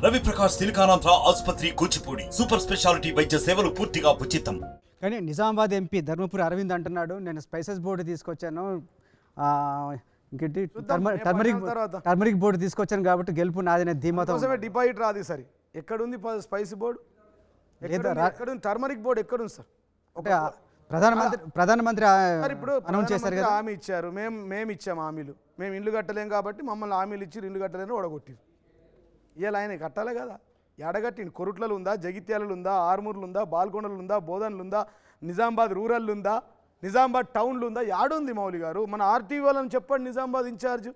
రవి ప్రకాష్ సిలికానాంధ్ర ఆసుపత్రి Kuchipudi super speciality వైద్య సేవలు పూర్తిగా ఉచితం. కానీ నిజామాబాద్ ఎంపీ ధర్మపురి అరవింద్ అంటున్నాడు, నేను స్పైసెస్ బోర్డు తీసుకొచ్చాను, ఇంకేంటి టర్మరిక్ బోర్డు తీసుకొచ్చాను కాబట్టి గెలుపు నాదనే ధీమాతో డిపాజిట్ రాదు సార్. ఎక్కడుంది స్పైసీ బోర్డు? ఎక్కడుంది టర్మరిక్ బోర్డు? ఎక్కడుంది సార్? ప్రధానమంత్రి ఇప్పుడు అనౌన్స్ చేశారు కదా, హామీ ఇచ్చారు. మేము ఇచ్చాము హామీలు. మేము ఇల్లు కట్టలేం కాబట్టి మమ్మల్ని హామీలు ఇచ్చి ఇల్లు కట్టలేని ఓడగొట్టిరు. ఇవాళ ఆయన కట్టాలి కదా, ఎడగట్టిండు. కొరుట్లలో ఉందా, జగిత్యాలలో ఉందా, ఆర్మూర్లు ఉందా, బాల్కొండలు ఉందా, బోధనలు ఉందా, నిజామాబాద్ రూరల్ ఉందా, నిజామాబాద్ టౌన్లు ఉందా? యాడుంది మౌలి గారు? మన ఆర్టీవీ వాళ్ళని చెప్పండి, నిజామాబాద్ ఇన్ఛార్జ్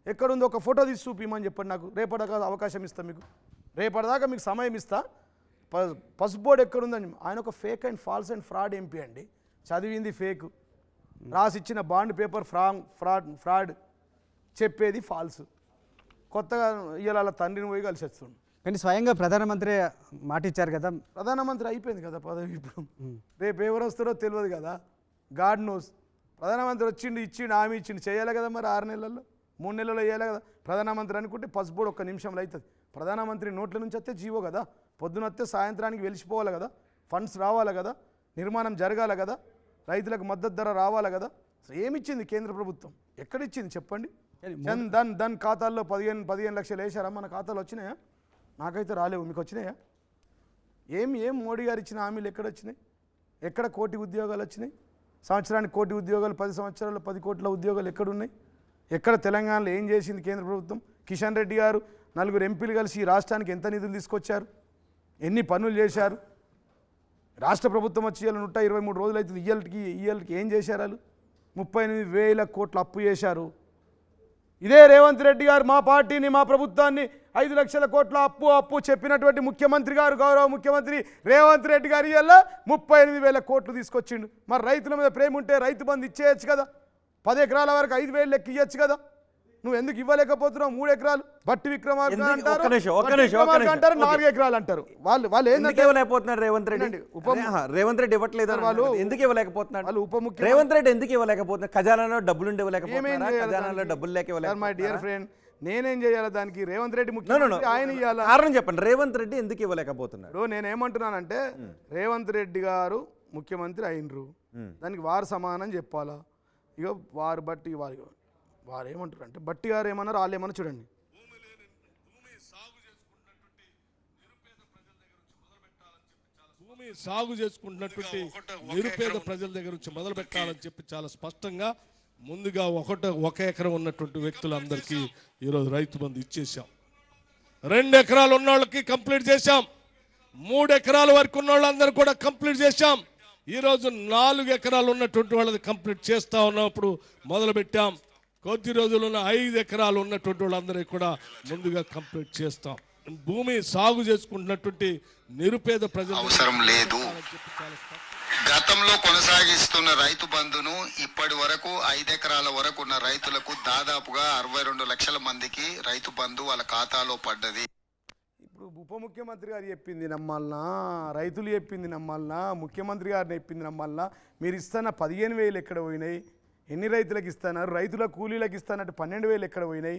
ఎక్కడుంది ఒక ఫోటో తీసి చూపిమని చెప్పండి. నాకు రేపటిదాకా అవకాశం ఇస్తా, మీకు రేపటిదాకా మీకు సమయం ఇస్తా. పసుపు బోర్డు ఎక్కడుందని. ఆయన ఒక fake and false and fraud MP అండి. చదివింది ఫేక్, రాసిచ్చిన బాండ్ పేపర్ ఫ్రాడ్, చెప్పేది ఫాల్స్. కొత్తగా ఇవాళ తండ్రిని పోయి కలిసి వస్తుండు. కానీ స్వయంగా ప్రధానమంత్రి మాట ఇచ్చారు కదా. ప్రధానమంత్రి అయిపోయింది కదా పదవి. ఇప్పుడు రేపు ఎవరు వస్తారో తెలియదు కదా, గాడ్ నోస్. ప్రధానమంత్రి వచ్చిండు, ఇచ్చిండు, హామీ ఇచ్చిండు, చేయాలి కదా మరి. 6 నెలల్లో 3 నెలల్లో వేయాలి కదా. ప్రధానమంత్రి అనుకుంటే పసుబోర్డు 1 నిమిషంలో అవుతుంది. ప్రధానమంత్రి నోట్ల నుంచి వస్తే జీవో కదా, పొద్దున వస్తే సాయంత్రానికి వెలిసిపోవాలి కదా, ఫండ్స్ రావాలి కదా, నిర్మాణం జరగాలి కదా, రైతులకు మద్దతు ధర రావాలి కదా. ఏమిచ్చింది కేంద్ర ప్రభుత్వం? ఎక్కడిచ్చింది చెప్పండి? ధన్ ఖాతాల్లో 15 లక్షలు వేసారా? మన ఖాతాలు వచ్చినాయా? నాకైతే రాలేవు. మీకు వచ్చినాయా? ఏం మోడీ గారు ఇచ్చిన హామీలు ఎక్కడ వచ్చినాయి? ఎక్కడ 1 కోటి ఉద్యోగాలు వచ్చినాయి? సంవత్సరానికి 1 కోటి ఉద్యోగాలు, 10 సంవత్సరాల్లో 10 కోట్ల ఉద్యోగాలు ఎక్కడున్నాయి? ఎక్కడ తెలంగాణలో ఏం చేసింది కేంద్ర ప్రభుత్వం? కిషన్ రెడ్డి గారు 4 ఎంపీలు కలిసి ఈ రాష్ట్రానికి ఎంత నిధులు తీసుకొచ్చారు? ఎన్ని పనులు చేశారు? రాష్ట్ర ప్రభుత్వం వచ్చి 123 రోజులు అవుతుంది. ఇయ్యాలకి ఏం చేశారు? వాళ్ళు 38,000 కోట్ల అప్పు చేశారు. ఇదే రేవంత్ రెడ్డి గారు మా పార్టీని, మా ప్రభుత్వాన్ని 5 లక్షల కోట్ల అప్పు చెప్పినటువంటి ముఖ్యమంత్రి గారు, గౌరవ ముఖ్యమంత్రి రేవంత్ రెడ్డి గారు ఇవాళ 38,000 కోట్లు తీసుకొచ్చిండు. మరి రైతుల మీద ప్రేమ ఉంటే రైతు బంధు ఇచ్చేయచ్చు కదా. 10 ఎకరాల వరకు 5,000 లెక్క ఇవ్వచ్చు కదా. నువ్వు ఎందుకు ఇవ్వలేకపోతున్నావు? 3 ఎకరాలు బట్టి విక్రమార్క అంటారు, 4 ఎకరాలు అంటారు. వాళ్ళు ఎందుకు ఇవ్వలేకపోతున్నారు? రేవంత్ రెడ్డి ఇవ్వట్లేదు. వాళ్ళు ఎందుకు ఇవ్వలేకపోతున్నారు? వాళ్ళు ఉప ముఖ్యమంత్రి రేవంత్ రెడ్డి ఎందుకు ఇవ్వలేకపోతున్నారు? ఖజానాలో డబ్బులు ఇవ్వలేకపోతున్నారు. ఖజానాలో డబ్బులు లేక ఇవ్వలేకపోతున్నారు. మై డియర్ ఫ్రెండ్, నేనేం చేయాలి దానికి? రేవంత్ రెడ్డి ముఖ్యమంత్రి, ఆయన ఇవ్వాలి. కారణం చెప్పండి. రేవంత్ రెడ్డి ఎందుకు ఇవ్వలేకపోతున్నాడు? నేనేమంటున్నానంటే రేవంత్ రెడ్డి గారు ముఖ్యమంత్రి అయినరు, దానికి వారు సమానం చెప్పాలా? ఇక వారు బట్టి వారు ఏమంటారు అంటే, బట్టి గారు ఏమన్నారు, వాళ్ళు ఏమన్నా చూడండి. భూమి సాగు చేసుకుంటున్నటువంటి నిరుపేద ప్రజల దగ్గర నుంచి మొదలు పెట్టాలని చెప్పి చాలా స్పష్టంగా ముందుగా 1 ఎకరం ఉన్నటువంటి వ్యక్తులందరికీ ఈరోజు రైతు బంధు ఇచ్చేసాం. 2 ఎకరాలు ఉన్న వాళ్ళకి కంప్లీట్ చేశాం. 3 ఎకరాల వరకు ఉన్న వాళ్ళందరూ కూడా కంప్లీట్ చేశాం. ఈరోజు 4 ఎకరాలు ఉన్నటువంటి వాళ్ళది కంప్లీట్ చేస్తా ఉన్నప్పుడు మొదలు పెట్టాం. కొద్ది రోజులున్న 5 ఎకరాలు ఉన్నటువంటి వాళ్ళందరికీ కూడా ముందుగా కంప్లీట్ చేస్తాం. భూమి సాగు చేసుకుంటున్నటువంటి నిరుపేద ప్రజలు అవసరం లేదు. గతంలో కొనసాగిస్తున్న రైతు బంధును ఇప్పటి వరకు 5 ఎకరాల వరకు ఉన్న రైతులకు దాదాపుగా 62 లక్షల మందికి రైతు బంధు వాళ్ళ ఖాతాలో పడ్డది. ఇప్పుడు ఉప ముఖ్యమంత్రి గారు చెప్పింది నమ్మాలనా, రైతులు చెప్పింది నమ్మాలనా, ముఖ్యమంత్రి గారిని చెప్పింది నమ్మాలనా? మీరు ఇస్తున్న 15,000 ఎక్కడ పోయినాయి? ఎన్ని రైతులకు ఇస్తున్నారు? రైతుల కూలీలకు ఇస్తున్నట్టు 12,000 ఎక్కడ పోయినాయి?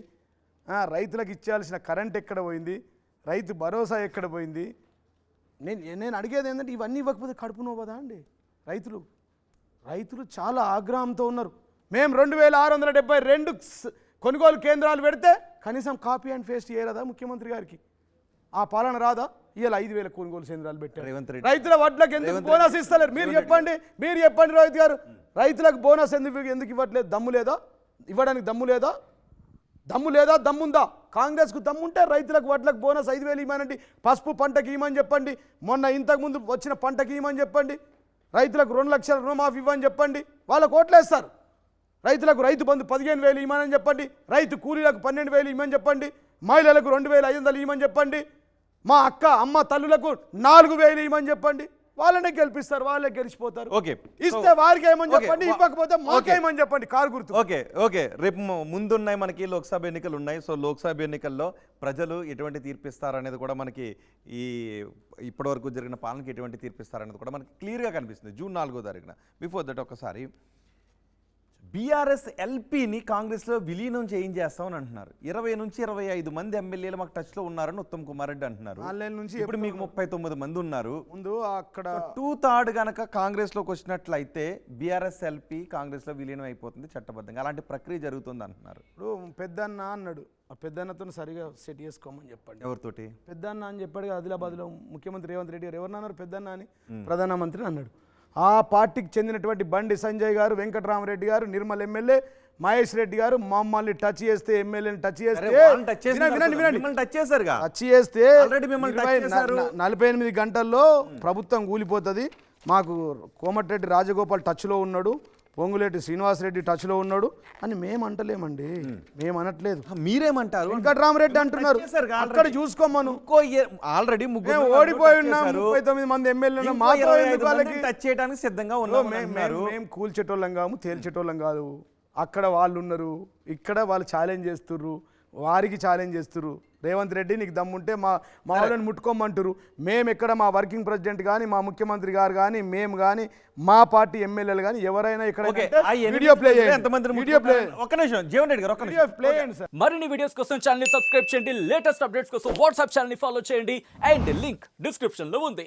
రైతులకు ఇచ్చాల్సిన కరెంట్ ఎక్కడ పోయింది? రైతు భరోసా ఎక్కడ పోయింది? నేను అడిగేది ఏంటంటే, ఇవన్నీ ఇవ్వకపోతే కడుపు నోవదా అండి? రైతులు చాలా ఆగ్రహంతో ఉన్నారు. మేము 2,672 కొనుగోలు కేంద్రాలు పెడితే కనీసం కాపీ అండ్ పేస్ట్ చేయరాదా ముఖ్యమంత్రి గారికి? ఆ పాలన రాదా? ఇవాళ 5,000 కొనుగోలు కేంద్రాలు పెట్టారు. రైతుల వడ్లకు ఎందుకు బోనస్ ఇస్తలేరు? మీరు చెప్పండి రోహిత్ గారు. రైతులకు బోనస్ ఎందుకు ఇవ్వట్లేదు? దమ్ము లేదా? ఇవ్వడానికి దమ్ము లేదా? దమ్ముందా? కాంగ్రెస్కు దమ్ముంటే రైతులకు వడ్లకు బోనస్ 5,000 ఇవ్వనండి. పసుపు పంటకి ఇవ్వమని చెప్పండి. మొన్న ఇంతకుముందు వచ్చిన పంటకి ఇవ్వమని చెప్పండి. రైతులకు 2 లక్షల రుణమాఫీ ఇవ్వని చెప్పండి. వాళ్ళకు ఓట్లేస్తారు. రైతులకు రైతు బంధు 15,000 ఇవ్వమని చెప్పండి. రైతు కూలీలకు 12,000 ఇవ్వమని చెప్పండి. మహిళలకు 2,500 ఇవ్వమని చెప్పండి. మా అమ్మ తల్లులకు 4,000 ఇవ్వమని చెప్పండి. వాళ్ళనే గెలిపిస్తారు, వాళ్ళే గెలిచిపోతారు. ఓకే, ఇస్తే వారికి ఏమని చెప్పండి, ఇవ్వకపోతే మాకేమని చెప్పండి. కారు గుర్తు. ఓకే రేపు ముందున్నాయి మనకి లోక్సభ ఎన్నికలు ఉన్నాయి. సో లోక్సభ ఎన్నికల్లో ప్రజలు ఎటువంటి తీర్పిస్తారనేది కూడా మనకి ఇప్పటివరకు జరిగిన పాలనకి ఎటువంటి తీర్పిస్తారనేది కూడా మనకి క్లియర్గా కనిపిస్తుంది. జూన్ 4వ తారీఖున. బిఫోర్ దట్ ఒకసారి బీఆర్ఎస్ ఎల్పీని కాంగ్రెస్లో విలీనం చేస్తామని అంటున్నారు. 20 నుంచి 25 మంది ఎమ్మెల్యేలు మాకు టచ్లో ఉన్నారని ఉత్తమ్ కుమార్ రెడ్డి అంటున్నారు. ఆన్లైన్ నుంచి ఇప్పుడు మీకు 39 మంది ఉన్నారు. ముందు అక్కడ 2/3 గనక కాంగ్రెస్లోకి వచ్చినట్లయితే బీఆర్ఎస్ ఎల్పీ కాంగ్రెస్లో విలీనం అయిపోతుంది చట్టబద్ధంగా. అలాంటి ప్రక్రియ జరుగుతుంది అంటున్నారు. ఇప్పుడు పెద్దన్న అన్నాడు, ఆ పెద్దన్నతో సరిగా సెట్ చేసుకోమని చెప్పండి. ఎవరితోటి? పెద్దన్న అని చెప్పాడు కదా, ఆదిలాబాద్లో ముఖ్యమంత్రి రేవంత్ రెడ్డి గారు ఎవరన్నారు పెద్దన్న అని, ప్రధానమంత్రి అన్నాడు. ఆ పార్టీకి చెందినటువంటి బండి సంజయ్ గారు, వెంకటరామరెడ్డి గారు, నిర్మల్ ఎమ్మెల్యే, మహేష్ రెడ్డి గారు మమ్మల్ని టచ్ చేస్తే, ఎమ్మెల్యేని టచ్ చేస్తే, టచ్ చేస్తే 48 గంటల్లో ప్రభుత్వం కూలిపోతుంది. మాకు కోమటిరెడ్డి రాజగోపాల్ టచ్లో ఉన్నాడు, పొంగులేటి శ్రీనివాసరెడ్డి టచ్లో ఉన్నాడు అని మేము అంటలేమండి, మేము అనట్లేదు. మీరేమంటారు? వెంకటరామరెడ్డి అంటున్నారు. అక్కడ చూసుకోమను, ఆల్రెడీ ఓడిపోయి ఉన్నాం, 39 మంది ఎమ్మెల్యేలు టచ్ చేయడానికి సిద్ధంగా ఉన్నాం. మేము కూల్చేటోళ్ళం కాము, తేల్చేటోళ్ళం కాదు. అక్కడ వాళ్ళు ఉన్నారు, ఇక్కడ వాళ్ళు ఛాలెంజ్ చేస్తుర్రు, వారికి ఛాలెంజ్ చేస్తుర్రు. రేవంత్ రెడ్డి నీకు దమ్ముంటే మా వాళ్ళని ముట్టుకోమంటారు. మేము ఎక్కడ మా వర్కింగ్ ప్రెసిడెంట్ కానీ, మా ముఖ్యమంత్రి గారు కానీ, మేము కానీ, మా పార్టీ ఎమ్మెల్యేలు కానీ ఎవరైనా ఇక్కడ వీడియో ప్లే చేయండి. మరిన్ని వీడియోస్ కోసం ఛానల్ ని సబ్స్క్రైబ్ చేయండి. లేటెస్ట్ అప్డేట్స్ కోసం వాట్సాప్ ఛానల్ ని ఫాలో చేయండి. అండ్ లింక్ డిస్క్రిప్షన్ లో ఉంది.